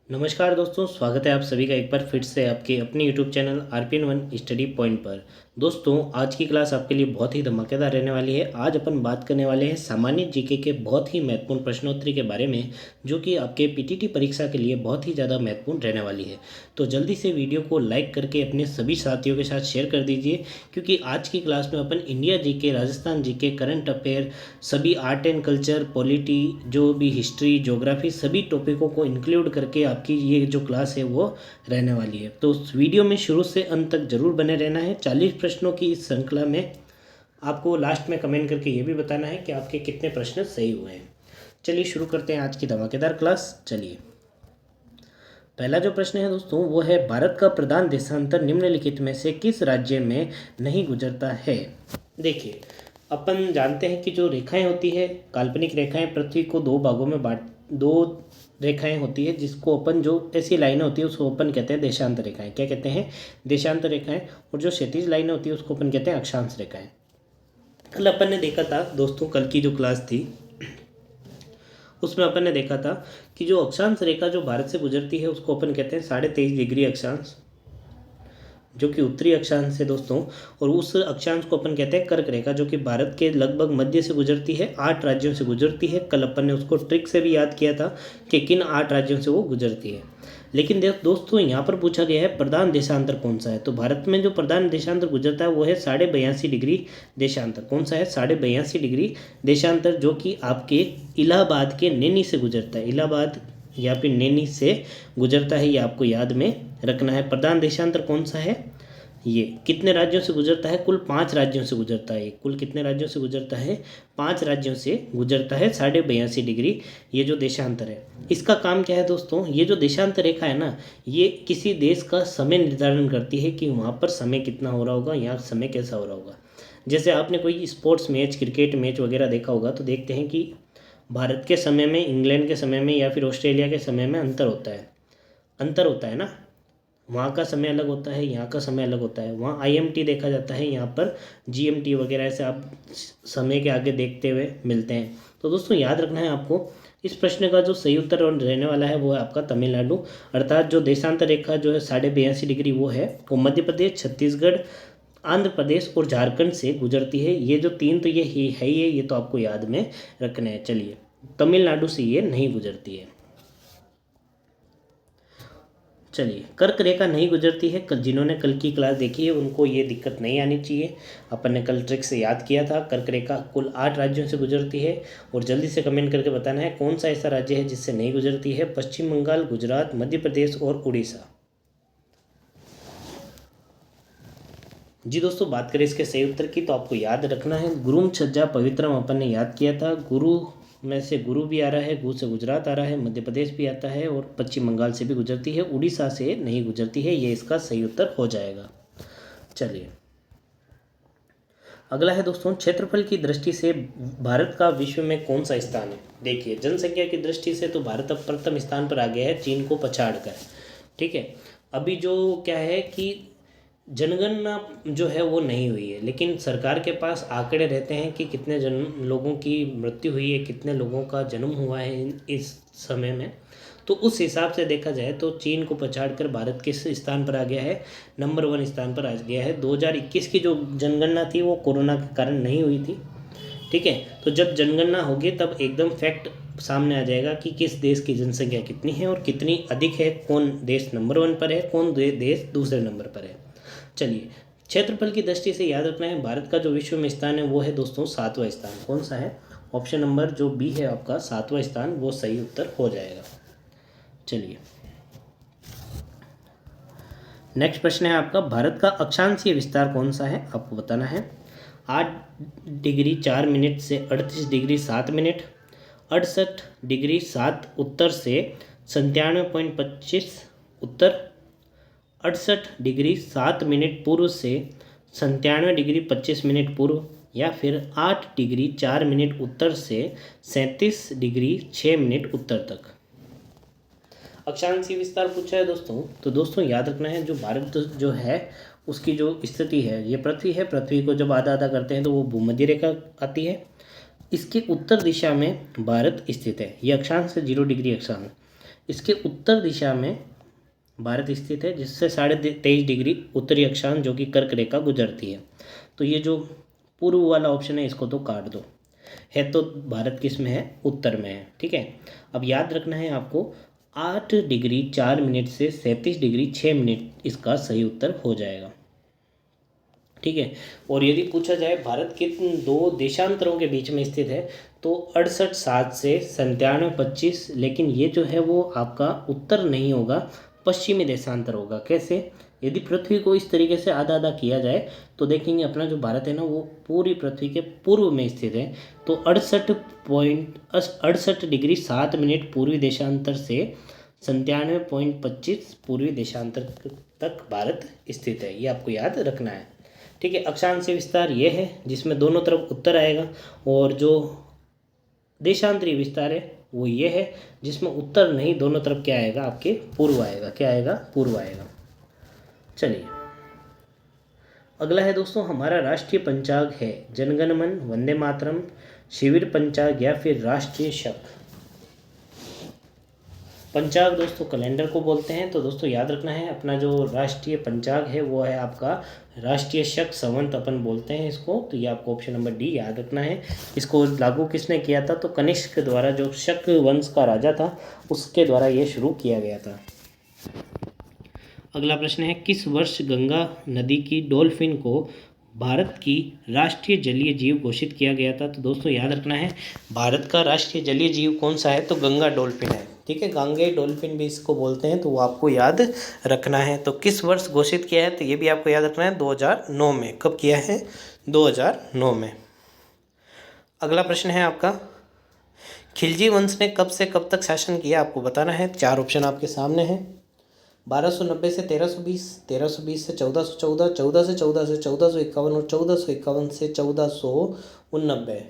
नमस्कार दोस्तों, स्वागत है आप सभी का एक बार फिर से आपके अपने YouTube channel RPN1 study point पर। दोस्तों, आज की क्लास आपके लिए बहुत ही धमाकेदार रहने वाली है। आज अपन बात करने वाले हैं सामान्य जीके के बहुत ही महत्वपूर्ण प्रश्नोत्तरी के बारे में, जो कि आपके पीटीटी परीक्षा के लिए बहुत ही ज़्यादा महत्वपूर्ण रहने वाली है। तो जल्दी से वीडियो को लाइक करके अपने सभी साथियों के साथ शेयर कर दीजिए, क्योंकि आज की क्लास में अपन India GK, Rajasthan GK, current affair, सभी आर्ट एंड कल्चर, पॉलिटी, जो भी हिस्ट्री, ज्योग्राफी, सभी टॉपिकों को इंक्लूड करके आपकी ये जो क्लास है वो रहने वाली है। तो उस वीडियो में शुरू से अंत तक जरूर बने रहना है। 40 प्रश्नों की इस श्रृंखला में आपको लास्ट में कमेंट करके ये भी बताना है कि आपके कितने प्रश्न सही हुए हैं। चलिए शुरू करते हैं आज की धमाकेदार क्लास। चलिए, पहला जो प्रश्न है दोस्तों वो है, भारत का प्रधान देशांतर निम्नलिखित में से किस राज्य में नहीं गुजरता है। देखिए, अपन जानते हैं कि जो रेखाएं होती है, काल्पनिक रेखाएं, पृथ्वी को दो भागों में दो रेखाएं होती है, जिसको अपन, जो ऐसी लाइनें होती है उसको अपन कहते हैं देशांतर रेखाएं। क्या कहते हैं? देशांतर रेखाएं। और जो क्षैतिज लाइनें होती है उसको अपन कहते हैं अक्षांश रेखाएं। कल अपन ने देखा था दोस्तों, कल की जो क्लास थी उसमें अपन ने देखा था कि जो अक्षांश रेखा जो भारत से गुजरती है उसको अपन कहते हैं 23.5 डिग्री अक्षांश, जो कि उत्तरी अक्षांश है दोस्तों। और उस अक्षांश को अपन कहते हैं कर्क रेखा, जो कि भारत के लगभग मध्य से गुजरती है, 8 राज्यों से गुजरती है। कल अपन ने उसको ट्रिक से भी याद किया था कि किन 8 राज्यों से वो गुजरती है। लेकिन दोस्तों, यहाँ पर पूछा गया है प्रधान देशांतर कौन सा है। तो भारत में जो प्रधान देशांतर गुजरता है वो है 82.5 डिग्री देशांतर। कौन सा है? 82.5 डिग्री देशांतर, जो कि आपके इलाहाबाद के नैनी से गुजरता है। इलाहाबाद या फिर नैनी से गुजरता है, ये आपको याद में रखना है। प्रधान देशांतर कौन सा है? ये कितने राज्यों से गुजरता है? कुल 5 राज्यों से गुजरता है। कुल कितने राज्यों से गुजरता है? 5 राज्यों से गुजरता है 82.5 डिग्री ये जो देशांतर है। इसका काम क्या है दोस्तों? ये जो देशांतर रेखा है ना, ये किसी देश का समय निर्धारण करती है कि वहाँ पर समय कितना हो रहा होगा, यहाँ समय कैसा हो रहा होगा। जैसे आपने कोई स्पोर्ट्स मैच, क्रिकेट मैच वगैरह देखा होगा, तो देखते हैं कि भारत के समय में, इंग्लैंड के समय में या फिर ऑस्ट्रेलिया के समय में अंतर होता है ना। वहाँ का समय अलग होता है, यहाँ का समय अलग होता है। वहाँ IMT देखा जाता है, यहाँ पर GMT वगैरह ऐसे आप समय के आगे देखते हुए मिलते हैं। तो दोस्तों, याद रखना है आपको, इस प्रश्न का जो सही उत्तर रहने वाला है वो है आपका तमिलनाडु। अर्थात जो देशांतर रेखा जो है 82.5 डिग्री वो है, वो मध्य प्रदेश, छत्तीसगढ़, आंध्र प्रदेश और झारखंड से गुजरती है। ये जो 3 तो ये ही है ही है, ये तो आपको याद में रखने हैं। चलिए, तमिलनाडु से ये नहीं गुजरती है। चलिए, कर्क रेखा नहीं गुजरती है। जिन्होंने कल की क्लास देखी है उनको ये दिक्कत नहीं आनी चाहिए। अपन ने कल ट्रिक से याद किया था। कर्क रेखा कुल 8 राज्यों से गुजरती है। और जल्दी से कमेंट करके बताना है कौन सा ऐसा राज्य है जिससे नहीं गुजरती है। पश्चिम बंगाल, गुजरात, मध्य प्रदेश और उड़ीसा। जी दोस्तों, बात करें इसके सही उत्तर की, तो आपको याद रखना है गुरुम छज्जा पवित्रम अपन ने याद किया था। गुरु में से गुरु भी आ रहा है, गु से गुजरात आ रहा है, मध्य प्रदेश भी आता है और पश्चिम बंगाल से भी गुजरती है, उड़ीसा से नहीं गुजरती है। ये इसका सही उत्तर हो जाएगा। चलिए, अगला है दोस्तों, क्षेत्रफल की दृष्टि से भारत का विश्व में कौन सा स्थान है। देखिए, जनसंख्या की दृष्टि से तो भारत अब प्रथम स्थान पर आ गया है, चीन को पछाड़ कर। ठीक है, अभी जो क्या है कि जनगणना जो है वो नहीं हुई है, लेकिन सरकार के पास आंकड़े रहते हैं कि कितने लोगों की मृत्यु हुई है, कितने लोगों का जन्म हुआ है इस समय में। तो उस हिसाब से देखा जाए तो चीन को पछाड़कर भारत किस स्थान पर आ गया है? नंबर 1 स्थान पर आ गया है। 2021 की जो जनगणना थी वो कोरोना के कारण नहीं हुई थी। ठीक है, तो जब जनगणना होगी तब एकदम फैक्ट सामने आ जाएगा कि किस देश की जनसंख्या कितनी है और कितनी अधिक है, कौन देश नंबर 1 पर है, कौन देश दूसरे नंबर पर है। चलिए, क्षेत्रफल की दृष्टि से याद रखना है भारत का जो विश्व में स्थान है वो है दोस्तों 7वां स्थान। कौन सा है? ऑप्शन नंबर जो बी है आपका 7वां स्थान, वो सही उत्तर हो जाएगा। चलिए, नेक्स्ट प्रश्न है आपका, भारत का अक्षांशीय विस्तार कौन सा है? आपको बताना है। 8 डिग्री 4 मिनट से 38 डिग्री 7 मिनट, 68 डिग्री 7 उत्तर से 97.25 उत्तर, 68 डिग्री 7 मिनट पूर्व से 97 डिग्री 25 मिनट पूर्व, या फिर 8 डिग्री 4 मिनट उत्तर से 37 डिग्री 6 मिनट उत्तर तक। अक्षांशीय विस्तार पूछा है दोस्तों, तो दोस्तों याद रखना है जो भारत जो है उसकी जो स्थिति है, ये पृथ्वी है। पृथ्वी को जब आधा आधा करते हैं तो वो भूमध्य रेखा आती है। इसके उत्तर दिशा में भारत स्थित है। ये अक्षांश है 0 डिग्री अक्षांश। इसके उत्तर दिशा में भारत स्थित है, जिससे 23.5 डिग्री उत्तरी अक्षांश जो कि कर्क रेखा गुजरती है। तो ये जो पूर्व वाला ऑप्शन है इसको तो काट दो, है तो भारत किस में है, उत्तर में है। ठीक है, अब याद रखना है आपको 8 डिग्री 4 मिनट से 37 डिग्री 6 मिनट इसका सही उत्तर हो जाएगा। ठीक है, और यदि पूछा जाए भारत किन दो देशांतरों के बीच में स्थित है तो 68.7 से 97.25, लेकिन ये जो है वो आपका उत्तर नहीं होगा, पश्चिमी देशांतर होगा। कैसे, यदि पृथ्वी को इस तरीके से आधा आधा किया जाए तो देखेंगे अपना जो भारत है ना वो पूरी पृथ्वी के पूर्व में स्थित है। तो 68.7 पूर्वी देशांतर से 97.25 पूर्वी देशांतर तक भारत स्थित है, ये आपको याद रखना है। ठीक है, अक्षांशीय विस्तार ये है जिसमें दोनों तरफ उत्तर आएगा, और जो देशांतरीय विस्तार है वो ये है जिसमें उत्तर नहीं, दोनों तरफ क्या आएगा, आपके पूर्व आएगा। क्या आएगा, पूर्व आएगा। चलिए अगला है दोस्तों, हमारा राष्ट्रीय पंचांग है जनगण मन, वंदे मातरम, शिविर पंचांग या फिर राष्ट्रीय शक। पंचांग दोस्तों कैलेंडर को बोलते हैं। तो दोस्तों याद रखना है अपना जो राष्ट्रीय पंचांग है वो है आपका राष्ट्रीय शक संवत अपन बोलते हैं इसको। तो ये आपको ऑप्शन नंबर डी याद रखना है। इसको लागू किसने किया था, तो कनिष्क के द्वारा, जो शक वंश का राजा था उसके द्वारा ये शुरू किया गया था। अगला प्रश्न है, किस वर्ष गंगा नदी की डॉल्फिन को भारत की राष्ट्रीय जलीय जीव घोषित किया गया था। तो दोस्तों याद रखना है भारत का राष्ट्रीय जलीय जीव कौन सा है, तो गंगा डॉल्फिन है। ठीक है, गांगे डॉल्फिन भी इसको बोलते हैं, तो वो आपको याद रखना है। तो किस वर्ष घोषित किया है, तो ये भी आपको याद रखना है 2009 में। कब किया है, 2009 में। अगला प्रश्न है आपका, खिलजी वंश ने कब से कब तक शासन किया, आपको बताना है। 4 ऑप्शन आपके सामने हैं। 1290 से 1320, 1320 से 1414, 14 से 1451 और 1451 से 1489।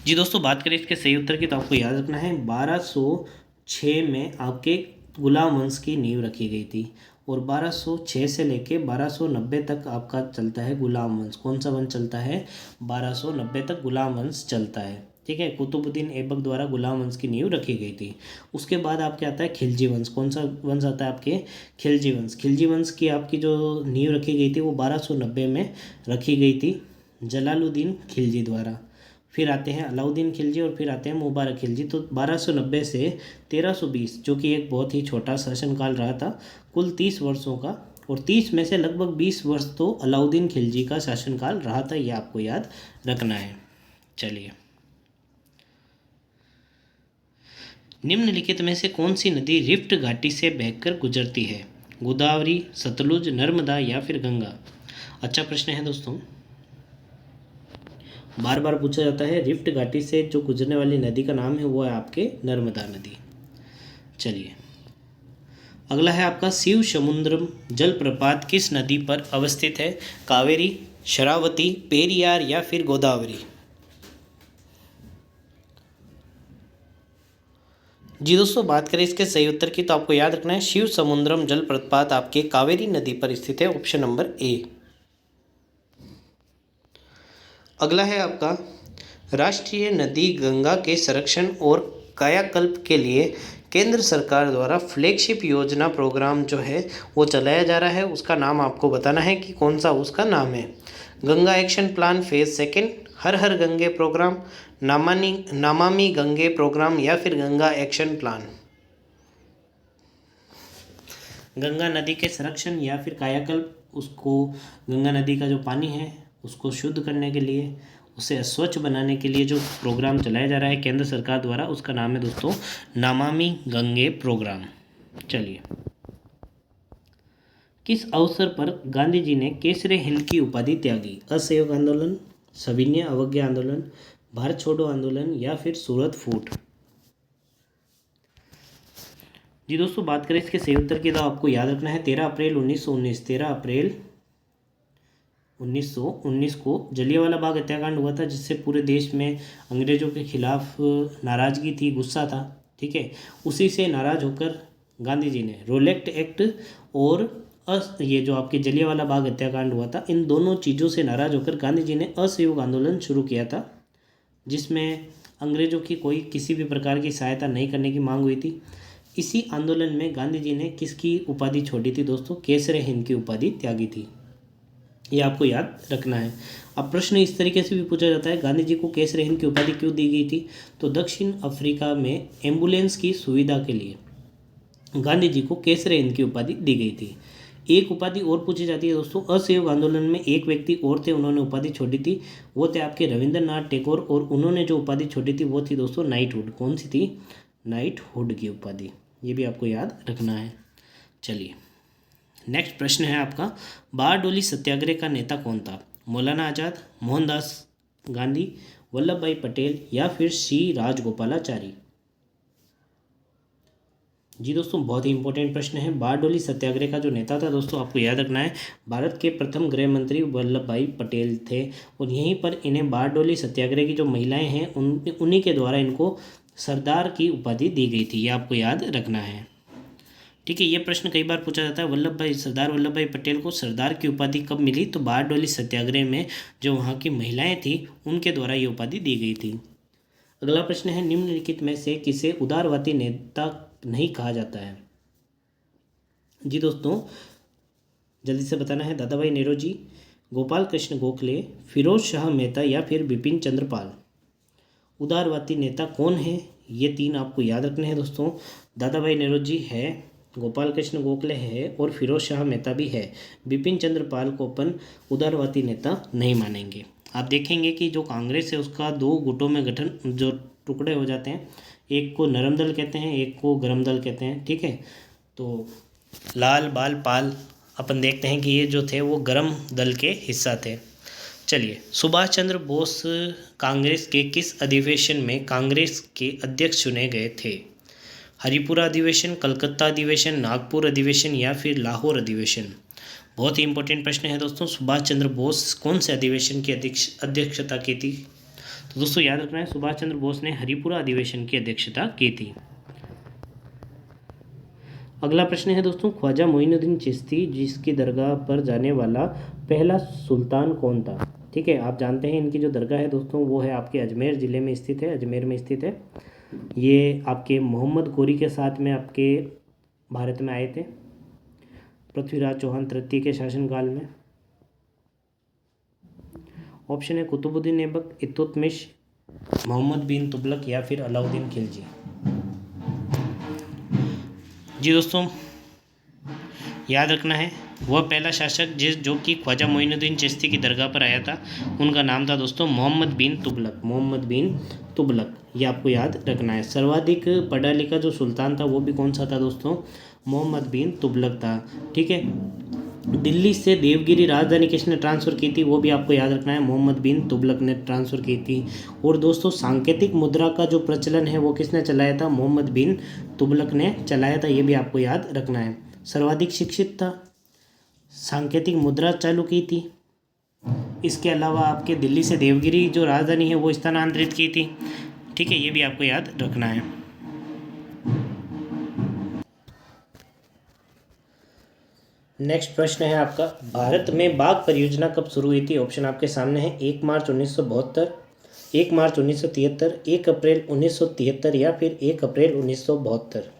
जी दोस्तों, बात करें इसके सही उत्तर की तो आपको याद रखना है 1206 में आपके गुलाम वंश की नींव रखी गई थी, और 1206 से लेके 1290 तक आपका चलता है गुलाम वंश। कौन सा वंश चलता है, 1290 तक गुलाम वंश चलता है। ठीक है, कुतुबुद्दीन ऐबक द्वारा गुलाम वंश की नींव रखी गई थी। उसके बाद आपके आता है खिलजी वंश। कौन सा वंश आता है आपके, खिलजी वंश। खिलजी वंश की आपकी जो नींव रखी गई थी वो 1290 में रखी गई थी जलालुद्दीन खिलजी द्वारा। फिर आते हैं अलाउद्दीन खिलजी और फिर आते हैं मुबारक खिलजी। तो 1290 से 1320 जो कि एक बहुत ही छोटा शासनकाल रहा था, कुल 30 वर्षों का, और 30 में से लगभग 20 वर्ष तो अलाउद्दीन खिलजी का शासनकाल रहा था, ये आपको याद रखना है। चलिए, निम्नलिखित में से कौन सी नदी रिफ्ट घाटी से बहकर गुजरती है, गोदावरी, सतलुज, नर्मदा या फिर गंगा। अच्छा प्रश्न है दोस्तों, बार बार पूछा जाता है। रिफ्ट घाटी से जो गुजरने वाली नदी का नाम है वो है आपके नर्मदा नदी। चलिए अगला है आपका, शिव समुद्रम जलप्रपात किस नदी पर अवस्थित है, कावेरी, शरावती, पेरियार या फिर गोदावरी। जी दोस्तों, बात करें इसके सही उत्तर की तो आपको याद रखना है शिव समुद्रम जलप्रपात आपके कावेरी नदी पर स्थित है, ऑप्शन नंबर ए। अगला है आपका, राष्ट्रीय नदी गंगा के संरक्षण और कायाकल्प के लिए केंद्र सरकार द्वारा फ्लैगशिप योजना प्रोग्राम जो है वो चलाया जा रहा है, उसका नाम आपको बताना है कि कौन सा उसका नाम है। गंगा एक्शन प्लान फेज 2, हर हर गंगे प्रोग्राम, नमामि गंगे प्रोग्राम या फिर गंगा एक्शन प्लान। गंगा नदी के संरक्षण या फिर कायाकल्प, उसको गंगा नदी का जो पानी है उसको शुद्ध करने के लिए, उसे स्वच्छ बनाने के लिए जो प्रोग्राम चलाया जा रहा है केंद्र सरकार द्वारा, उसका नाम है दोस्तों नमामि गंगे प्रोग्राम। चलिए, किस अवसर पर गांधी जी ने केसरे हिंद की उपाधि त्यागी, असहयोग आंदोलन, सविनय अवज्ञा आंदोलन, भारत छोड़ो आंदोलन या फिर सूरत फूट। जी दोस्तों, बात करें इसके सही उत्तर की तो आपको याद रखना है 13 अप्रैल 1919। 13 अप्रैल 1919 को जलियांवाला बाग हत्याकांड हुआ था, जिससे पूरे देश में अंग्रेज़ों के खिलाफ नाराज़गी थी, गुस्सा था। ठीक है, उसी से नाराज़ होकर गांधी जी ने रोलेक्ट एक्ट और ये जो आपके जलियांवाला बाग हत्याकांड हुआ था, इन दोनों चीज़ों से नाराज़ होकर गांधी जी ने असहयोग आंदोलन शुरू किया था। जिसमें अंग्रेज़ों की कोई किसी भी प्रकार की सहायता नहीं करने की मांग हुई थी। इसी आंदोलन में गांधी जी ने किसकी उपाधि छोड़ी थी दोस्तों? केसरे हिंद की उपाधि त्यागी थी। ये आपको याद रखना है। अब प्रश्न इस तरीके से भी पूछा जाता है, गांधी जी को केसरे हिंद की उपाधि क्यों दी गई थी? तो दक्षिण अफ्रीका में एम्बुलेंस की सुविधा के लिए गांधी जी को केसरे हिंद की उपाधि दी गई थी। एक उपाधि और पूछी जाती है दोस्तों, असहयोग आंदोलन में एक व्यक्ति और थे, उन्होंने उपाधि छोड़ी थी, वो थे आपके रविंद्रनाथ टैगोर, और उन्होंने जो उपाधि छोड़ी थी वो थी दोस्तों नाइटहुड। कौन सी थी? नाइटहुड की उपाधि। ये भी आपको याद रखना है। चलिए नेक्स्ट प्रश्न है आपका, बारडोली सत्याग्रह का नेता कौन था? मौलाना आज़ाद, मोहनदास गांधी, वल्लभ भाई पटेल या फिर सी राजगोपालाचारी? जी दोस्तों, बहुत ही इंपॉर्टेंट प्रश्न है। बारडोली सत्याग्रह का जो नेता था दोस्तों, आपको याद रखना है, भारत के प्रथम गृह मंत्री वल्लभ भाई पटेल थे। और यहीं पर इन्हें बारडोली सत्याग्रह की जो महिलाएं हैं उन्हीं के द्वारा इनको सरदार की उपाधि दी गई थी। ये आपको याद रखना है। ठीक है, ये प्रश्न कई बार पूछा जाता है, सरदार वल्लभ भाई पटेल को सरदार की उपाधि कब मिली? तो बारडोली सत्याग्रह में जो वहाँ की महिलाएं थी उनके द्वारा ये उपाधि दी गई थी। अगला प्रश्न है, निम्नलिखित में से किसे उदारवादी नेता नहीं कहा जाता है? जी दोस्तों, जल्दी से बताना है। दादा भाई नेहरू, गोपाल कृष्ण गोखले, फिरोज शाह मेहता या फिर बिपिन चंद्र पाल? उदारवादी नेता कौन है? ये तीन आपको याद रखने हैं दोस्तों। दादा भाई नेहरू है, गोपाल कृष्ण गोखले है और फिरोज शाह मेहता भी है। बिपिन चंद्र पाल को अपन उदारवादी नेता नहीं मानेंगे। आप देखेंगे कि जो कांग्रेस है उसका दो गुटों में गठन, जो टुकड़े हो जाते हैं, एक को नरम दल कहते हैं, एक को गरम दल कहते हैं। ठीक है, तो लाल बाल पाल अपन देखते हैं कि ये जो थे वो गरम दल के हिस्सा थे। चलिए, सुभाष चंद्र बोस कांग्रेस के किस अधिवेशन में कांग्रेस के अध्यक्ष चुने गए थे? हरिपुरा अधिवेशन, कलकत्ता अधिवेशन, नागपुर अधिवेशन या फिर लाहौर अधिवेशन? बहुत ही इंपॉर्टेंट प्रश्न है दोस्तों। सुभाष चंद्र बोस कौन से अधिवेशन की अध्यक्षता की थी? तो दोस्तों याद रखना है, सुभाष चंद्र बोस ने हरिपुरा अधिवेशन की अध्यक्षता की थी। अगला प्रश्न है दोस्तों, ख्वाजा मोइनुद्दीन चिश्ती जिसकी दरगाह पर जाने वाला पहला सुल्तान कौन था? ठीक है, आप जानते हैं इनकी जो दरगाह है दोस्तों वो है आपके अजमेर ज़िले में स्थित है, अजमेर में स्थित है। ये आपके मोहम्मद गोरी के साथ में आपके भारत में आए थे पृथ्वीराज चौहान तृतीय के शासनकाल में। ऑप्शन है कुतुबुद्दीन ऐबक, इल्तुतमिश, मोहम्मद बिन तुगलक या फिर अलाउद्दीन खिलजी? जी दोस्तों, याद रखना है, वह पहला शासक जो कि ख्वाजा मोइनुद्दीन चिश्ती की दरगाह पर आया था, उनका नाम था दोस्तों मोहम्मद बिन तुगलक। मोहम्मद बिन तुगलक, ये आपको याद रखना है। सर्वाधिक पढ़ा लिखा जो सुल्तान था वो भी कौन सा था दोस्तों? मोहम्मद बिन तुगलक था। ठीक है, दिल्ली से देवगिरी राजधानी किसने ट्रांसफ़र की थी? वो भी आपको याद रखना है, मोहम्मद बिन तुगलक ने ट्रांसफ़र की थी। और दोस्तों, सांकेतिक मुद्रा का जो प्रचलन है वो किसने चलाया था? मोहम्मद बिन तुगलक ने चलाया था। ये भी आपको याद रखना है। सर्वाधिक शिक्षित था, सांकेतिक मुद्रा चालू की थी, इसके अलावा आपके दिल्ली से देवगिरी जो राजधानी है वो स्थानांतरित की थी। ठीक है, ये भी आपको याद रखना है। नेक्स्ट प्रश्न है आपका, भारत में बाघ परियोजना कब शुरू हुई थी? ऑप्शन आपके सामने है, 1 मार्च 1972, 1 मार्च 1973, 1 अप्रैल 1973 या फिर 1 अप्रैल 1972?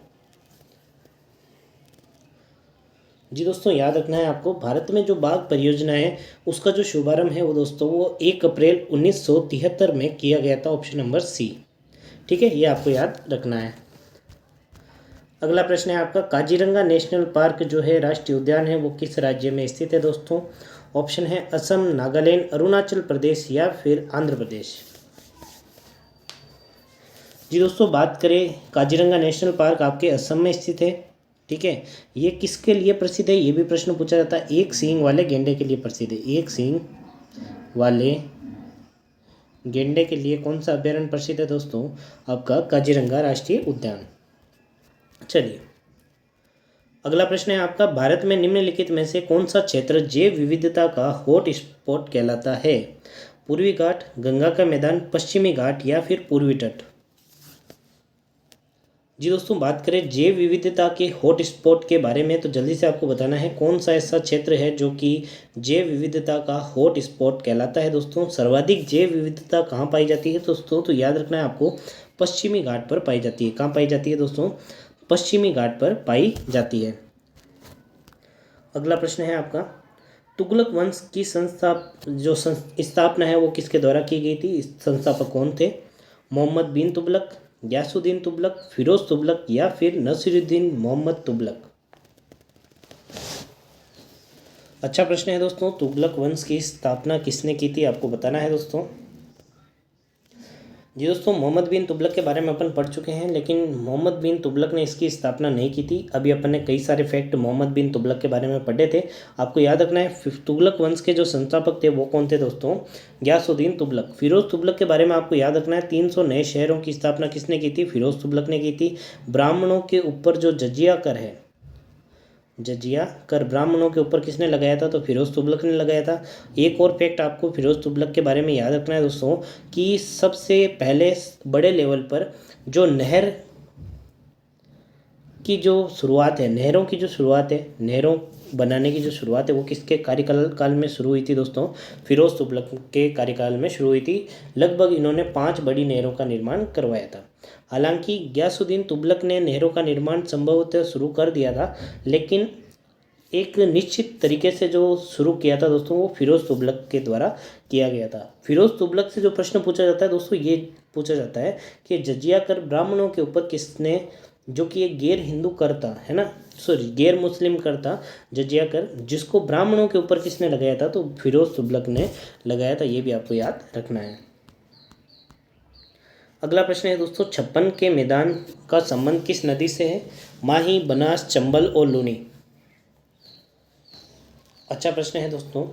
जी दोस्तों, याद रखना है आपको, भारत में जो बाघ परियोजना है उसका जो शुभारंभ है वो दोस्तों वो 1 अप्रैल 1973 में किया गया था। Option number C. ठीक है, ये आपको याद रखना है। अगला प्रश्न है आपका, काजीरंगा नेशनल पार्क जो है राष्ट्रीय उद्यान है वो किस राज्य में स्थित है दोस्तों? ऑप्शन है असम, नागालैंड, अरुणाचल प्रदेश या फिर आंध्र प्रदेश? जी दोस्तों, बात करें काजीरंगा नेशनल पार्क आपके असम में स्थित है। ठीक है, ये किसके लिए प्रसिद्ध है? ये भी प्रश्न पूछा जाता है। एक सींग वाले गेंडे के लिए प्रसिद्ध है। एक सींग वाले गेंडे के लिए कौन सा अभ्यारण्य प्रसिद्ध है दोस्तों? आपका काजीरंगा राष्ट्रीय उद्यान। चलिए, अगला प्रश्न है आपका, भारत में निम्नलिखित में से कौन सा क्षेत्र जैव विविधता का हॉट स्पॉट कहलाता है? पूर्वी घाट, गंगा का मैदान, पश्चिमी घाट या फिर पूर्वी तट? जी दोस्तों, बात करें जैव विविधता के हॉट स्पॉट के बारे में तो जल्दी से आपको बताना है कौन सा ऐसा क्षेत्र है जो कि जैव विविधता का हॉट स्पॉट कहलाता है। दोस्तों, सर्वाधिक जैव विविधता कहाँ पाई जाती है दोस्तों? तो याद रखना है आपको, पश्चिमी घाट पर पाई जाती है। कहाँ पाई जाती है दोस्तों? पश्चिमी घाट पर पाई जाती है। अगला प्रश्न है आपका, तुगलक वंश की स्थापना है वो किसके द्वारा की गई थी? इस संस्थापक कौन थे? मोहम्मद बिन तुगलक, गयासुद्दीन तुगलक, फिरोज तुगलक या फिर नसीरुद्दीन मोहम्मद तुगलक? अच्छा प्रश्न है दोस्तों, तुगलक वंश की स्थापना किसने की थी आपको बताना है दोस्तों। जी दोस्तों, मोहम्मद बिन तुगलक के बारे में अपन पढ़ चुके हैं, लेकिन मोहम्मद बिन तुगलक ने इसकी स्थापना नहीं की थी। अभी अपन ने कई सारे फैक्ट मोहम्मद बिन तुगलक के बारे में पढ़े थे। आपको याद रखना है तुगलक वंश के जो संस्थापक थे वो कौन थे दोस्तों? गयासुद्दीन तुगलक। फिरोज तुगलक के बारे में आपको याद रखना है 300 नए शहरों की स्थापना किसने की थी? फिरोज तुगलक ने की थी। ब्राह्मणों के ऊपर जो जजिया कर है, जजिया कर ब्राह्मणों के ऊपर किसने लगाया था? तो फिरोज तुगलक ने लगाया था। एक और फैक्ट आपको फिरोज तुगलक के बारे में याद रखना है दोस्तों कि सबसे पहले बड़े लेवल पर जो नहर की जो शुरुआत है, नहरों की जो शुरुआत है, नहरों बनाने की जो शुरुआत है वो किसके कार्यकाल में शुरू हुई थी दोस्तों? फिरोज तुगलक के कार्यकाल में शुरू हुई थी। लगभग इन्होंने 5 बड़ी नहरों का निर्माण करवाया था। हालांकि गयासुद्दीन तुगलक ने नहरों का निर्माण संभवतः शुरू कर दिया था, लेकिन एक निश्चित तरीके से जो शुरू किया था दोस्तों वो फिरोज तुगलक के द्वारा किया गया था। फिरोज तुगलक से जो प्रश्न पूछा जाता है दोस्तों, ये पूछा जाता है कि जजिया कर ब्राह्मणों के ऊपर किसने, जो कि एक गैर हिंदू करता है ना, सॉरी गैर मुस्लिम करता जजिया कर, जिसको ब्राह्मणों के ऊपर किसने लगाया था? तो फिरोज तुगलक ने लगाया था। ये भी आपको याद रखना है। अगला प्रश्न है दोस्तों, 56 के मैदान का संबंध किस नदी से है? माही, बनास, चंबल और लूनी? अच्छा प्रश्न है दोस्तों।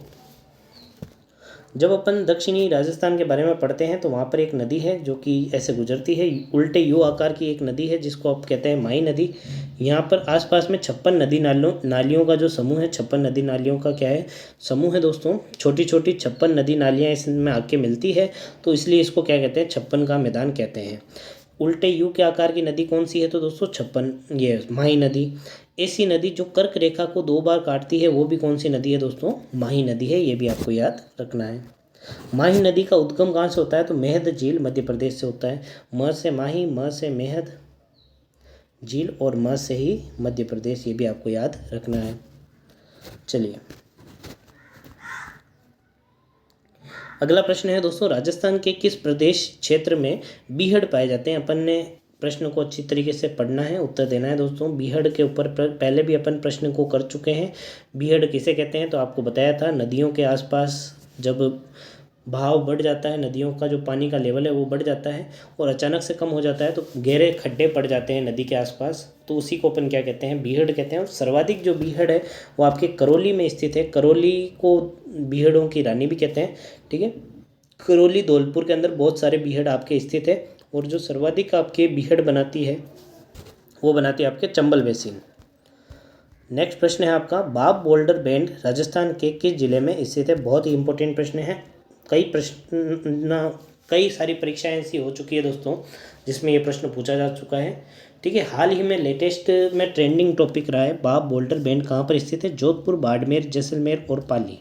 जब अपन दक्षिणी राजस्थान के बारे में पढ़ते हैं तो वहाँ पर एक नदी है जो कि ऐसे गुजरती है, उल्टे यू आकार की एक नदी है जिसको आप कहते हैं माही नदी। यहाँ पर आसपास में 56 नदी नालियों का जो समूह है, 56 नदी नालियों का क्या है? समूह है दोस्तों। छोटी छोटी 56 नदी नालियाँ इसमें आके मिलती है, तो इसलिए इसको क्या कहते हैं? 56 का मैदान कहते हैं। उल्टे यू के आकार की नदी कौन सी है? तो दोस्तों 56, ये माही नदी। ऐसी नदी जो कर्क रेखा को 2 बार काटती है वो भी कौन सी नदी है दोस्तों? माही नदी है। ये भी आपको याद रखना है। माही नदी का उद्गम कहाँ से होता है? तो मेहद झील मध्य प्रदेश से होता है। म से माही, म से मेहद झील और म से ही मध्य प्रदेश, ये भी आपको याद रखना है। चलिए अगला प्रश्न है दोस्तों, राजस्थान के किस प्रदेश क्षेत्र में बीहड़ पाए जाते हैं? अपन ने प्रश्न को अच्छी तरीके से पढ़ना है, उत्तर देना है दोस्तों। बीहड़ के ऊपर पहले भी अपन प्रश्न को कर चुके हैं। बीहड़ किसे कहते हैं? तो आपको बताया था, नदियों के आसपास जब भाव बढ़ जाता है, नदियों का जो पानी का लेवल है वो बढ़ जाता है और अचानक से कम हो जाता है तो गहरे खड्डे पड़ जाते हैं नदी के आसपास, तो उसी को अपन क्या कहते हैं? बीहड़ कहते हैं। और सर्वाधिक जो बीहड़ है वो आपके करौली में स्थित है। करौली को बीहड़ों की रानी भी कहते हैं, ठीक है। करौली धौलपुर के अंदर बहुत सारे बीहड़ आपके स्थित है, और जो सर्वाधिक आपके बीहड़ बनाती है वो बनाती है आपके चंबल बेसिन। नेक्स्ट प्रश्न है आपका, बाब बोल्डर बैंड राजस्थान के किस जिले में स्थित है? बहुत ही इंपॉर्टेंट प्रश्न है। कई सारी परीक्षाएं ऐसी हो चुकी है दोस्तों जिसमें ये प्रश्न पूछा जा चुका है, ठीक है। हाल ही में लेटेस्ट में ट्रेंडिंग टॉपिक रहा है, बाब बोल्डर बैंड कहाँ पर स्थित है? जोधपुर, बाड़मेर, जैसलमेर और पाली।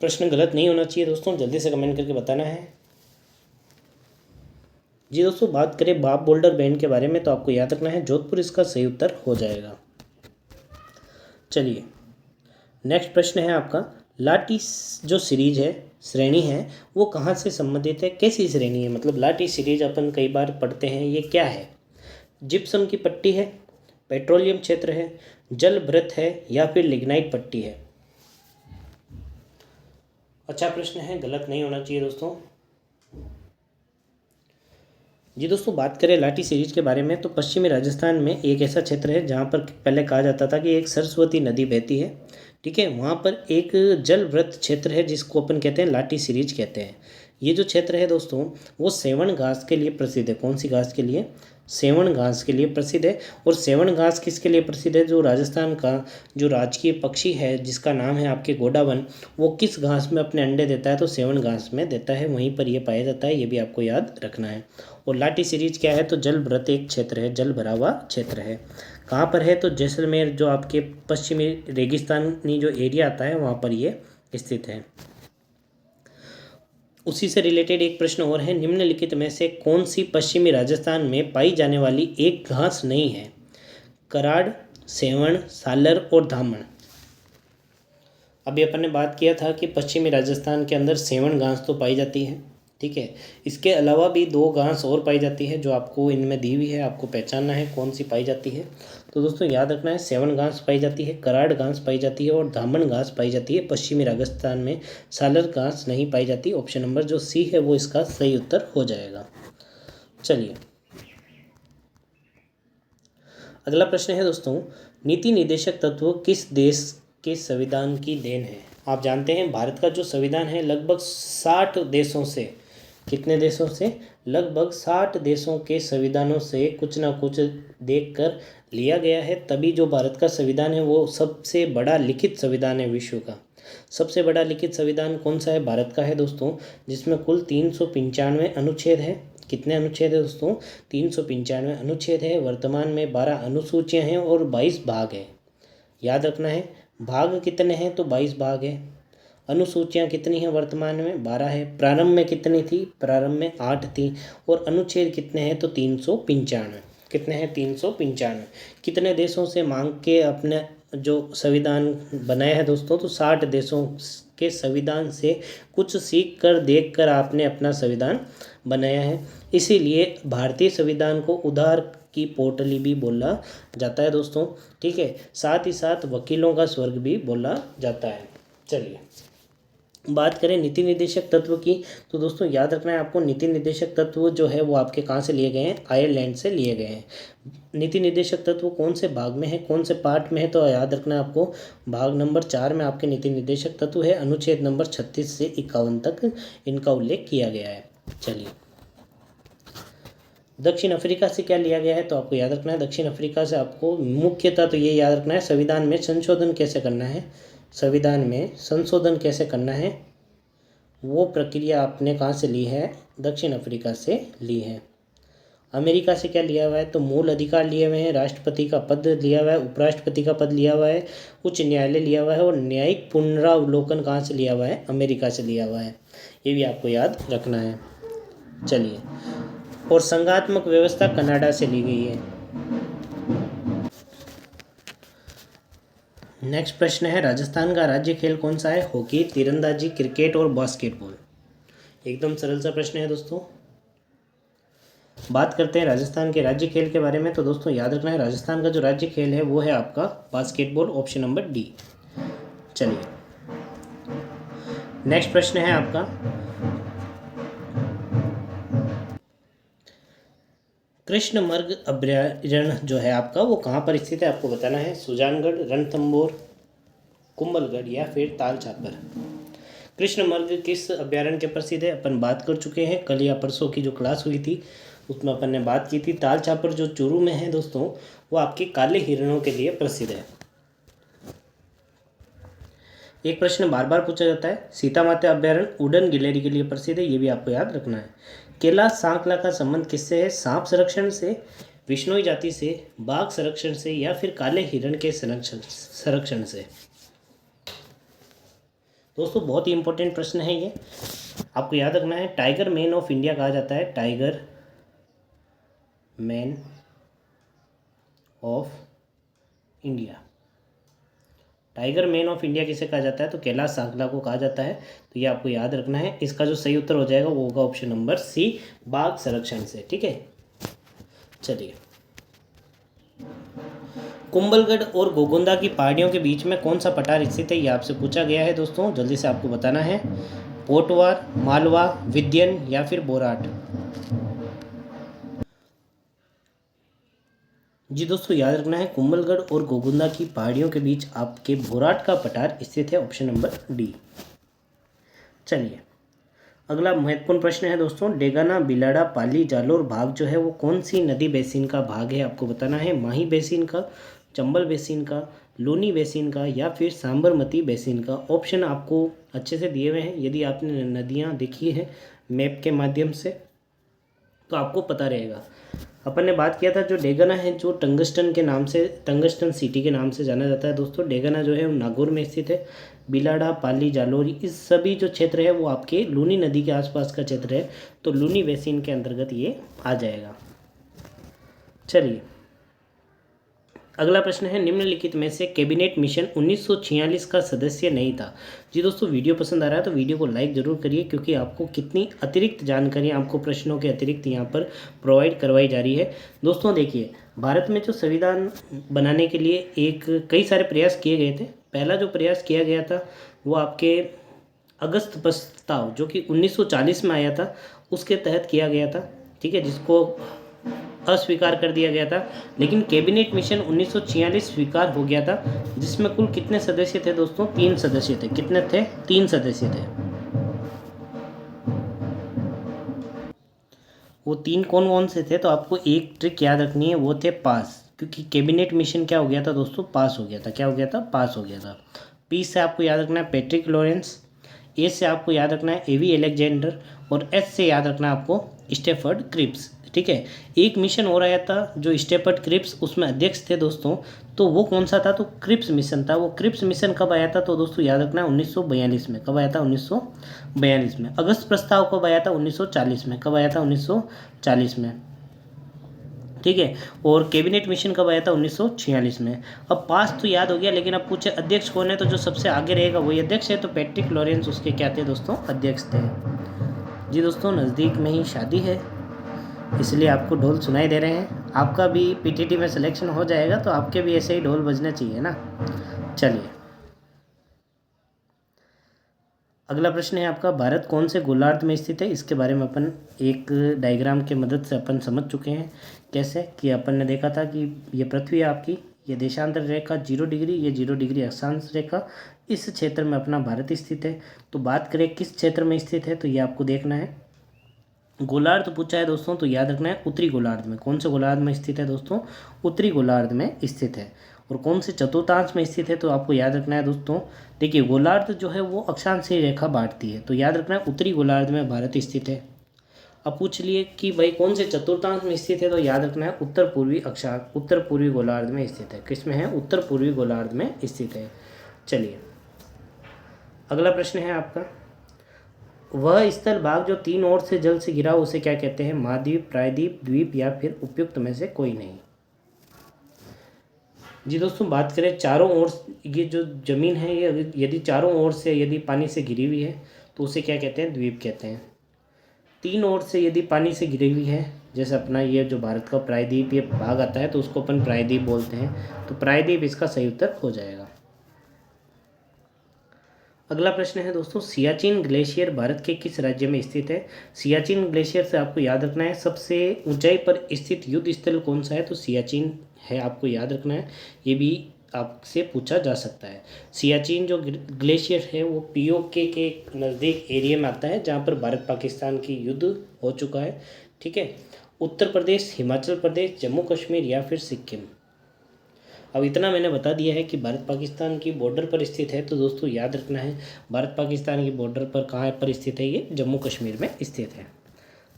प्रश्न गलत नहीं होना चाहिए दोस्तों, जल्दी से कमेंट करके बताना है। जी दोस्तों, बात करें बाब बोल्डर बैंड के बारे में तो आपको याद रखना है जोधपुर इसका सही उत्तर हो जाएगा। चलिए नेक्स्ट प्रश्न है आपका, लाठी जो सीरीज है, श्रेणी है, वो कहाँ से संबंधित है? कैसी श्रेणी है? मतलब लाठी सीरीज अपन कई बार पढ़ते हैं, ये क्या है? जिप्सम की पट्टी है, पेट्रोलियम क्षेत्र है, जल भृत है या फिर लिग्नाइट पट्टी है? अच्छा प्रश्न है, गलत नहीं होना चाहिए दोस्तों। जी दोस्तों, बात करें लाठी सीरीज के बारे में तो पश्चिमी राजस्थान में एक ऐसा क्षेत्र है जहाँ पर पहले कहा जाता था कि एक सरस्वती नदी बहती है, ठीक है। वहाँ पर एक जल वृत्त क्षेत्र है जिसको अपन कहते हैं लाठी सीरीज कहते हैं। ये जो क्षेत्र है दोस्तों वो सेवन घास के लिए प्रसिद्ध है। कौन सी घास के लिए? सेवण घास के लिए प्रसिद्ध है। और सेवण घास किसके लिए प्रसिद्ध है? जो राजस्थान का जो राजकीय पक्षी है जिसका नाम है आपके गोडावन, वो किस घास में अपने अंडे देता है? तो सेवण घास में देता है, वहीं पर ये पाया जाता है, ये भी आपको याद रखना है। और लाठी सीरीज क्या है? तो जल भरत एक क्षेत्र है, जल भरा हुआ क्षेत्र है। कहाँ पर है? तो जैसलमेर जो आपके पश्चिमी रेगिस्तानी जो एरिया आता है वहाँ पर ये स्थित है। उसी से रिलेटेड एक प्रश्न और है, निम्नलिखित में से कौन सी पश्चिमी राजस्थान में पाई जाने वाली एक घास नहीं है? कराड़, सेवण, सालर और धामण। अभी अपन ने बात किया था कि पश्चिमी राजस्थान के अंदर सेवण घास तो पाई जाती है, ठीक है। इसके अलावा भी दो घास और पाई जाती है जो आपको इनमें दी हुई है, आपको पहचानना है कौन सी पाई जाती है। तो दोस्तों याद रखना है, सेवण घास पाई जाती है, कराड़ घास पाई जाती है और धामण घास पाई जाती है। पश्चिमी राजस्थान में सालर घास नहीं पाई जाती। ऑप्शन नंबर जो सी है वो इसका सही उत्तर हो जाएगा। चलिए अगला प्रश्न है दोस्तों, नीति निदेशक तत्व किस देश के संविधान की देन है? आप जानते हैं भारत का जो संविधान है लगभग 60 देशों से, कितने देशों से? लगभग 60 देशों के संविधानों से कुछ ना कुछ देखकर लिया गया है, तभी जो भारत का संविधान है वो सबसे बड़ा लिखित संविधान है विश्व का। सबसे बड़ा लिखित संविधान कौन सा है? भारत का है दोस्तों, जिसमें कुल 395 अनुच्छेद है। कितने अनुच्छेद है दोस्तों? 395 अनुच्छेद है। वर्तमान में 12 अनुसूचियां हैं और 22 भाग हैं। याद रखना है, भाग कितने हैं? तो 22 भाग है। अनुसूचियां कितनी हैं वर्तमान में? 12 है। प्रारंभ में कितनी थी? प्रारंभ में 8 थी। और अनुच्छेद कितने हैं? तो 395। कितने हैं? 395। कितने देशों से मांग के अपने जो संविधान बनाया है दोस्तों? तो 60 देशों के संविधान से कुछ सीख कर देख कर आपने अपना संविधान बनाया है। इसीलिए भारतीय संविधान को उधार की पोटली भी बोला जाता है दोस्तों, ठीक है। साथ ही साथ वकीलों का स्वर्ग भी बोला जाता है। चलिए बात करें नीति निदेशक तत्व की, तो दोस्तों याद रखना है आपको, नीति निदेशक तत्व जो है वो आपके कहाँ से लिए गए हैं? आयरलैंड से लिए गए हैं। नीति निदेशक तत्व कौन से भाग में है, कौन से पार्ट में है? तो याद रखना है आपको, भाग नंबर 4 में आपके नीति निदेशक तत्व है। अनुच्छेद नंबर 36 से 51 तक इनका उल्लेख किया गया है। चलिए दक्षिण अफ्रीका से क्या लिया गया है? तो आपको याद रखना है, दक्षिण अफ्रीका से आपको मुख्यतः तो ये याद रखना है, संविधान में संशोधन कैसे करना है, संविधान में संशोधन कैसे करना है, वो प्रक्रिया आपने कहाँ से ली है? दक्षिण अफ्रीका से ली है। अमेरिका से क्या लिया हुआ है? तो मूल अधिकार लिए हुए हैं, राष्ट्रपति का पद लिया हुआ है, उपराष्ट्रपति का पद लिया हुआ है, उच्च न्यायालय लिया हुआ है और न्यायिक पुनरावलोकन कहाँ से लिया हुआ है? अमेरिका से लिया हुआ है। ये भी आपको याद रखना है। चलिए, और संघात्मक व्यवस्था कनाडा से ली गई है। नेक्स्ट प्रश्न है, राजस्थान का राज्य खेल कौन सा है? हॉकी, तीरंदाजी, क्रिकेट और बास्केटबॉल। एकदम सरल सा प्रश्न है दोस्तों। बात करते हैं राजस्थान के राज्य खेल के बारे में, तो दोस्तों याद रखना है, राजस्थान का जो राज्य खेल है वो है आपका बास्केटबॉल। Option number D. चलिए नेक्स्ट प्रश्न है आपका, कृष्णमर्ग अभयारण्य जो है आपका वो कहाँ पर स्थित है? आपको बताना है। सुजानगढ़, रणथंभौर, कुंभलगढ़ या फिर ताल छापर। कृष्णमर्ग किस अभयारण्य के प्रसिद्ध है? अपन बात कर चुके हैं, कल या परसों की जो क्लास हुई थी उसमें अपन ने बात की थी। ताल छापर जो चूरू में है दोस्तों, वो आपके काले हिरणों के लिए प्रसिद्ध है। एक प्रश्न बार बार पूछा जाता है, सीता माता अभयारण्य उड़न गिलहरी के लिए प्रसिद्ध है, ये भी आपको याद रखना है। केला सांकला का संबंध किससे है? सांप संरक्षण से, विश्नोई जाति से, बाघ संरक्षण से या फिर काले हिरण के संरक्षण से। दोस्तों बहुत ही इंपॉर्टेंट प्रश्न है ये, आपको याद रखना है। टाइगर मैन ऑफ इंडिया कहा जाता है, tiger man of India. Tiger man of India किसे कहा जाता है? तो कैलाश सांकला को कहा जाता है। तो ये आपको याद रखना है। इसका जो सही उत्तर हो जाएगा वो होगा ऑप्शन नंबर सी, बाघ संरक्षण से, ठीक है। चलिए, कुंभलगढ़ और गोगोंदा की पहाड़ियों के बीच में कौन सा पठार स्थित है? ये आपसे पूछा गया है दोस्तों, जल्दी से आपको बताना है। पोटवार, मालवा, विंध्यन या फिर बोराट। जी दोस्तों याद रखना है, कुंभलगढ़ और गोगुंदा की पहाड़ियों के बीच आपके भोराट का पठार स्थित है। Option number D. चलिए अगला महत्वपूर्ण प्रश्न है दोस्तों, डेगाना, बिलाड़ा, पाली, जालोर भाग जो है वो कौन सी नदी बेसिन का भाग है, आपको बताना है। माही बेसिन का, चंबल बेसिन का, लूनी बेसिन का, या फिर सांबरमती बेसिन का। ऑप्शन आपको अच्छे से दिए हुए हैं, यदि आपने नदियाँ देखी हैं मैप के माध्यम से तो आपको पता रहेगा। अपन ने बात किया था जो डेगाना है, जो टंगस्टन के नाम से, टंगस्टन सिटी के नाम से जाना जाता है दोस्तों। डेगाना जो है वो नागौर में स्थित है। बिलाड़ा, पाली, जालोरी, इस सभी जो क्षेत्र है वो आपके लूनी नदी के आसपास का क्षेत्र है, तो लूनी बेसिन के अंतर्गत ये आ जाएगा। चलिए अगला प्रश्न है, निम्नलिखित में से कैबिनेट मिशन 1946 का सदस्य नहीं था। जी दोस्तों, वीडियो पसंद आ रहा है तो वीडियो को लाइक ज़रूर करिए, क्योंकि आपको कितनी अतिरिक्त जानकारी आपको प्रश्नों के अतिरिक्त यहाँ पर प्रोवाइड करवाई जा रही है। दोस्तों देखिए, भारत में जो संविधान बनाने के लिए कई सारे प्रयास किए गए थे। पहला जो प्रयास किया गया था वो आपके अगस्त प्रस्ताव जो कि 1940 में आया था, उसके तहत किया गया था, ठीक है, जिसको अस्वीकार कर दिया गया था। लेकिन कैबिनेट मिशन 1946 स्वीकार हो गया था, जिसमें कुल कितने सदस्य थे दोस्तों? 3 सदस्य थे। कितने थे? 3 सदस्य थे। वो 3 कौन कौन से थे? तो आपको एक ट्रिक याद रखनी है, वो थे पास, क्योंकि कैबिनेट मिशन क्या हो गया था दोस्तों? पास हो गया था। क्या हो गया था? पास हो गया था। पी से आपको याद रखना है पैट्रिक लॉरेंस, ए से आपको याद रखना है एवी एलेक्जेंडर, और एस से याद रखना है आपको स्टेफर्ड क्रिप्स, ठीक है। एक मिशन हो रहा था जो स्टेफर्ड क्रिप्स उसमें अध्यक्ष थे दोस्तों, तो वो कौन सा था? तो क्रिप्स मिशन था। वो क्रिप्स मिशन कब आया था? तो दोस्तों याद रखना है 1942 में। कब आया था? 1942 में। अगस्त प्रस्ताव कब आया था? 1940 में। कब आया था? 1940 में, ठीक है। और कैबिनेट मिशन कब आया था? 1946 में। अब पास तो याद हो गया, लेकिन अब पूछे अध्यक्ष कौन है, तो जो सबसे आगे रहेगा वही अध्यक्ष है। तो पैट्रिक लॉरेंस उसके क्या थे दोस्तों? अध्यक्ष थे। जी दोस्तों, नज़दीक में ही शादी है, इसलिए आपको ढोल सुनाई दे रहे हैं। आपका भी पीटीटी में सिलेक्शन हो जाएगा तो आपके भी ऐसे ही ढोल बजने चाहिए ना। चलिए अगला प्रश्न है आपका, भारत कौन से गोलार्ध में स्थित है? इसके बारे में अपन एक डायग्राम के मदद से अपन समझ चुके हैं। कैसे कि अपन ने देखा था कि ये पृथ्वी है आपकी, ये देशांतर रेखा 0 डिग्री, ये 0 डिग्री अक्षांश रेखा, इस क्षेत्र में अपना भारत स्थित है। तो बात करें किस क्षेत्र में स्थित है, तो ये आपको देखना है। गोलार्ध पूछा है दोस्तों, तो याद रखना है उत्तरी गोलार्ध में। कौन से गोलार्ध में स्थित है दोस्तों? उत्तरी गोलार्ध में स्थित है। और कौन से चतुर्थांश में स्थित है, तो आपको याद रखना है दोस्तों। देखिए, गोलार्ध जो है वो अक्षांशीय रेखा बांटती है, तो याद रखना है उत्तरी गोलार्ध में भारत स्थित है। अब पूछ लिए कि भाई कौन से चतुर्थांश में स्थित है, तो याद रखना है उत्तर पूर्वी गोलार्ध में स्थित है। किस में है? उत्तर पूर्वी गोलार्ध में स्थित है। चलिए अगला प्रश्न है आपका, वह स्थल भाग जो 3 ओर से जल से घिरा उसे क्या कहते हैं? महाद्वीप, प्रायद्वीप, द्वीप, या फिर उपयुक्त में से कोई नहीं। जी दोस्तों, बात करें चारों ओर, ये जो ज़मीन है ये यदि चारों ओर से यदि पानी से घिरी हुई है तो उसे क्या कहते हैं? द्वीप कहते हैं। 3 ओर से यदि पानी से घिरी हुई है, जैसे अपना ये जो भारत का प्रायद्वीप ये भाग आता है, तो उसको अपन प्रायद्वीप बोलते हैं। तो प्रायद्वीप इसका सही उत्तर हो जाएगा। अगला प्रश्न है दोस्तों, सियाचिन ग्लेशियर भारत के किस राज्य में स्थित है? सियाचिन ग्लेशियर से आपको याद रखना है सबसे ऊंचाई पर स्थित युद्ध स्थल कौन सा है? तो सियाचिन है, आपको याद रखना है। ये भी आपसे पूछा जा सकता है। सियाचिन जो ग्लेशियर है वो पीओके के नज़दीक एरिया में आता है, जहाँ पर भारत पाकिस्तान की युद्ध हो चुका है, ठीक है। उत्तर प्रदेश, हिमाचल प्रदेश, जम्मू कश्मीर, या फिर सिक्किम। अब इतना मैंने बता दिया है कि भारत पाकिस्तान की बॉर्डर पर स्थित है, तो दोस्तों याद रखना है भारत पाकिस्तान की बॉर्डर पर कहाँ पर स्थित है? ये जम्मू कश्मीर में स्थित है।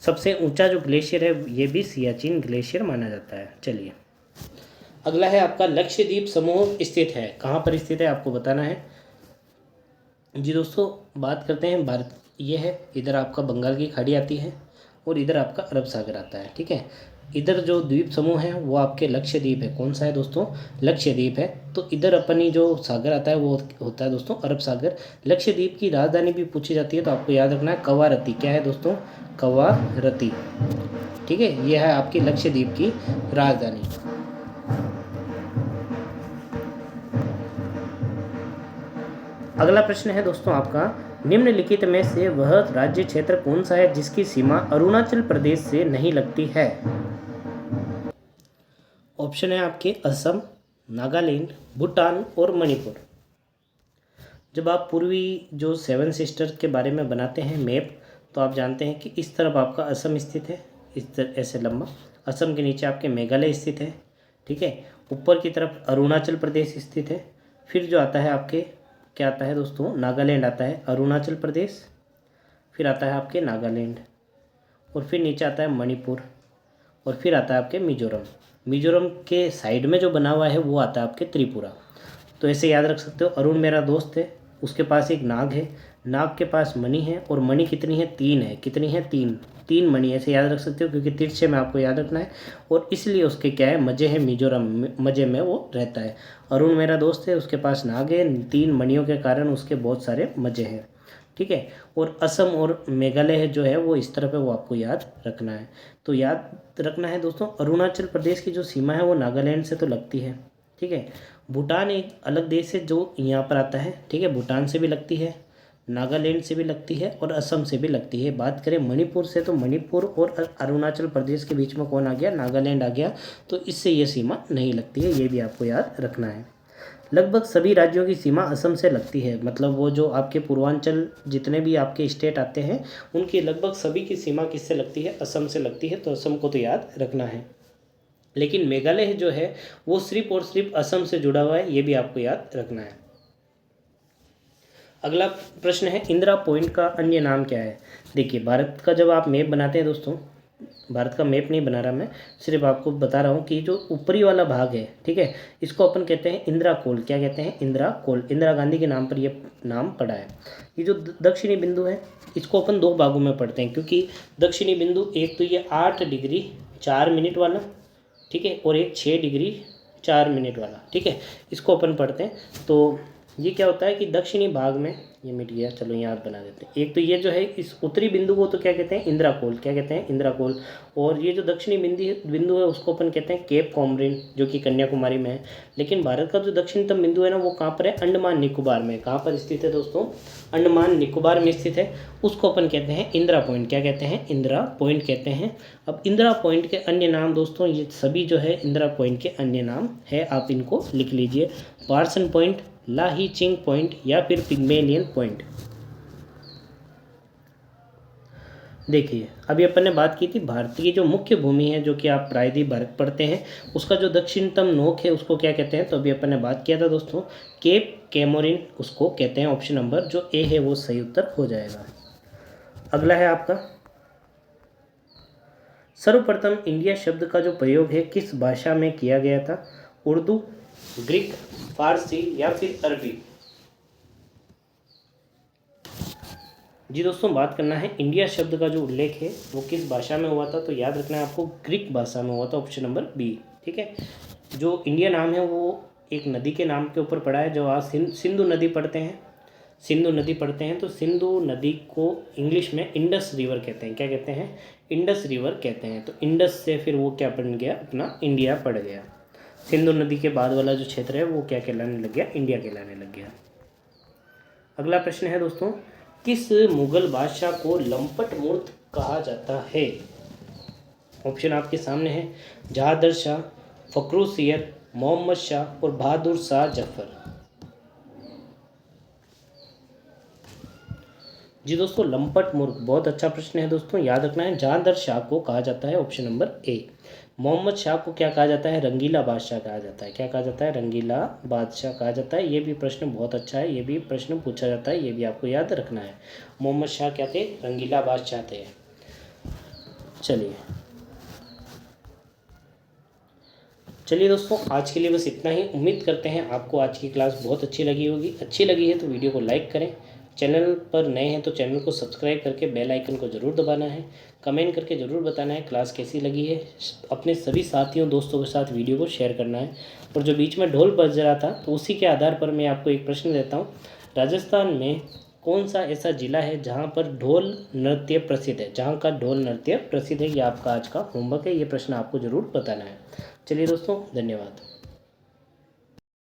सबसे ऊंचा जो ग्लेशियर है ये भी सियाचिन ग्लेशियर माना जाता है। चलिए अगला है आपका, लक्षद्वीप समूह स्थित है, कहाँ पर स्थित है आपको बताना है। जी दोस्तों, बात करते हैं भारत, ये है, इधर आपका बंगाल की खाड़ी आती है और इधर आपका अरब सागर आता है, ठीक है। इधर जो द्वीप समूह है वो आपके लक्षद्वीप है। कौन सा है दोस्तों? लक्षद्वीप है। तो इधर अपनी जो सागर आता है वो होता है दोस्तों अरब सागर। लक्षद्वीप की राजधानी भी पूछी जाती है, तो आपको याद रखना है कवारत्ती। क्या है दोस्तों? कवारत्ती, ठीक है। ये है आपकी लक्षद्वीप की राजधानी। अगला प्रश्न है दोस्तों आपका, निम्नलिखित में से वह राज्य क्षेत्र कौन सा है जिसकी सीमा अरुणाचल प्रदेश से नहीं लगती है? ऑप्शन है आपके असम, नागालैंड, भूटान और मणिपुर। जब आप पूर्वी जो 7 सिस्टर्स के बारे में बनाते हैं मैप, तो आप जानते हैं कि इस तरफ आपका असम स्थित है, ऐसे लंबा। असम के नीचे आपके मेघालय स्थित है, ठीक है। ऊपर की तरफ अरुणाचल प्रदेश स्थित है। फिर जो आता है आपके, क्या आता है दोस्तों, नागालैंड आता है, अरुणाचल प्रदेश, फिर आता है आपके नागालैंड, और फिर नीचे आता है मणिपुर, और फिर आता है आपके मिजोरम। मिजोरम के साइड में जो बना हुआ है वो आता है आपके त्रिपुरा। तो ऐसे याद रख सकते हो। अरुण मेरा दोस्त है, उसके पास एक नाग है, नाग के पास मणि है, और मणि कितनी है, 3 है। कितनी है, 3। 3 मणि, ऐसे याद रख सकते हो, क्योंकि तिरछे में आपको याद रखना है। और इसलिए उसके क्या है, मजे है, मिजोरम मजे में वो रहता है। अरुण मेरा दोस्त है, उसके पास नाग है, 3 मणियों के कारण उसके बहुत सारे मजे हैं, ठीक है। और असम और मेघालय जो है वो इस तरफ है, वो आपको याद रखना है। तो याद रखना है दोस्तों, अरुणाचल प्रदेश की जो सीमा है वो नागालैंड से तो लगती है, ठीक है। भूटान एक अलग देश है जो यहाँ पर आता है, ठीक है। भूटान से भी लगती है, नागालैंड से भी लगती है, और असम से भी लगती है। बात करें मणिपुर से, तो मणिपुर और अरुणाचल प्रदेश के बीच में कौन आ गया, नागालैंड आ गया। तो इससे ये सीमा नहीं लगती है, ये भी आपको याद रखना है। लगभग सभी राज्यों की सीमा असम से लगती है, मतलब वो जो आपके पूर्वांचल जितने भी आपके स्टेट आते हैं उनकी लगभग सभी की सीमा किससे लगती है, असम से लगती है। तो असम को तो याद रखना है। लेकिन मेघालय जो है वो सिर्फ और सिर्फ असम से जुड़ा हुआ है, ये भी आपको याद रखना है। अगला प्रश्न है, इंदिरा पॉइंट का अन्य नाम क्या है। देखिए, भारत का जब आप मैप बनाते हैं दोस्तों, भारत का मैप नहीं बना रहा मैं, सिर्फ आपको बता रहा हूँ कि जो ऊपरी वाला भाग है, ठीक है, इसको अपन कहते हैं इंदिरा कोल। क्या कहते हैं, इंदिरा कोल। इंदिरा गांधी के नाम पर ये नाम पड़ा है। ये जो दक्षिणी बिंदु है इसको अपन 2 भागों में पढ़ते हैं, क्योंकि दक्षिणी बिंदु एक तो ये 8 डिग्री 4 मिनट वाला, ठीक है, और एक 6 डिग्री 4 मिनट वाला, ठीक है, इसको अपन पढ़ते हैं। तो ये क्या होता है कि दक्षिणी भाग में, ये मिट गया, चलो यहाँ बना देते हैं। एक तो ये जो है इस उत्तरी बिंदु को तो क्या कहते हैं, इंदिरा कोल। क्या कहते हैं, इंदिरा कोल। और ये जो दक्षिणी बिंदु है उसको अपन कहते हैं केप कॉमरिन, जो कि कन्याकुमारी में है। लेकिन भारत का जो दक्षिणतम बिंदु है ना, वो कहाँ पर है, अंडमान निकोबार में। कहाँ पर स्थित है दोस्तों, अंडमान निकोबार में स्थित है। उसको अपन कहते हैं इंदिरा पॉइंट। क्या कहते हैं, इंदिरा पॉइंट कहते हैं। अब इंदिरा पॉइंट के अन्य नाम दोस्तों, ये सभी जो है इंदिरा पॉइंट के अन्य नाम है, आप इनको लिख लीजिए। पार्सन पॉइंट, लाही चिंग पॉइंट, या फिर पिग्मेलियन पॉइंट। देखिए, अभी अपन ने बात की थी भारत की जो मुख्य भूमि है, जो कि आप प्रायद्वीप भारत पढ़ते हैं, उसका जो दक्षिणतम नोक है उसको क्या कहते हैं। तो अभी अपन ने बात किया था दोस्तों, केप कैमोरिन उसको कहते हैं। ऑप्शन नंबर जो ए है वो सही उत्तर हो जाएगा। अगला है आपका, सर्वप्रथम इंडिया शब्द का जो प्रयोग है किस भाषा में किया गया था। उर्दू, ग्रीक, फारसी, या फिर अरबी। जी दोस्तों, बात करना है इंडिया शब्द का जो उल्लेख है वो किस भाषा में हुआ था। तो याद रखना है आपको, ग्रीक भाषा में हुआ था। ऑप्शन नंबर बी, ठीक है। जो इंडिया नाम है वो एक नदी के नाम के ऊपर पड़ा है, जो आज सिंधु नदी पढ़ते हैं, सिंधु नदी पढ़ते हैं। तो सिंधु नदी को इंग्लिश में इंडस रिवर कहते हैं। क्या कहते हैं, इंडस रिवर कहते हैं। तो इंडस से फिर वो क्या बन गया, अपना इंडिया पड़ गया। सिंधु नदी के बाद वाला जो क्षेत्र है वो क्या कहलाने लग गया, इंडिया कहलाने लग गया। अगला प्रश्न है दोस्तों, किस मुगल बादशाह को लंपट मूर्त कहा जाता है। ऑप्शन आपके सामने है, जहादर शाह, फखरुसियर, मोहम्मद शाह, और बहादुर शाह जफर। जी दोस्तों, लंपट मूर्ख बहुत अच्छा प्रश्न है दोस्तों, याद रखना है। जहादर शाह को कहा जाता है, option number A. Mohammed Shah को क्या कहा जाता है, रंगीला बादशाह कहा जाता है। क्या कहा जाता है, रंगीला बादशाह कहा जाता है। ये भी प्रश्न बहुत अच्छा है, ये भी प्रश्न पूछा जाता है, ये भी आपको याद रखना है। मोहम्मद शाह क्या थे, रंगीला बादशाह थे। चलिए दोस्तों, आज के लिए बस इतना ही। उम्मीद करते हैं आपको आज की क्लास बहुत अच्छी लगी होगी। अच्छी लगी है तो वीडियो को लाइक करें, चैनल पर नए हैं तो चैनल को सब्सक्राइब करके बेल आइकन को ज़रूर दबाना है। कमेंट करके ज़रूर बताना है क्लास कैसी लगी है। अपने सभी साथियों दोस्तों के साथ वीडियो को शेयर करना है। और जो बीच में ढोल बज रहा था तो उसी के आधार पर मैं आपको एक प्रश्न देता हूँ, राजस्थान में कौन सा ऐसा ज़िला है जहाँ पर ढोल नृत्य प्रसिद्ध है, जहाँ का ढोल नृत्य प्रसिद्ध है। ये आपका आज का होमवर्क है, ये प्रश्न आपको ज़रूर बताना है। चलिए दोस्तों, धन्यवाद।